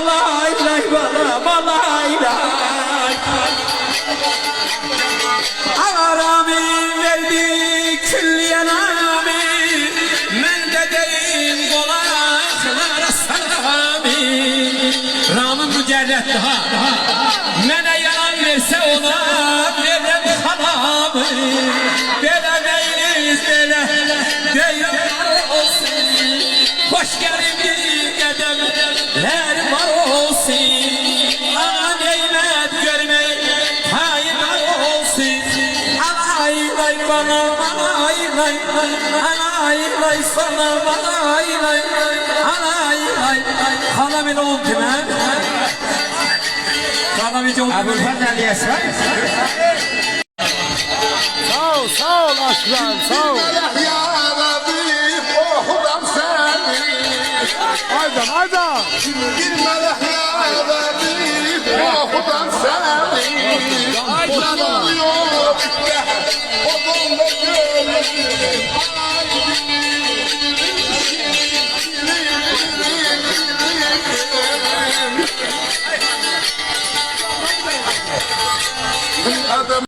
balay lay bala balay lay. Arami verdi külliyen ami, men de deyim kolaycılara salami. Ramın mücerret daha, mene yalan verse ona verem halamı. Veremeyiniz böyle deyim olsun, hoş gelin gedemler var olsun. Ana neymet görmeyin hayırlar olsun. Alay lay bana alay lay, alay lay sana alay lay, alay lay. Halamın oğlum kime? Halamın oğlum Ebu Fadl Yesra. Sağ ol aslan, sağ ol. Aydan, aydan. Bir melek ya Rabbi, okudan seni. Aydan oluyor, odun da gönlüm. Adam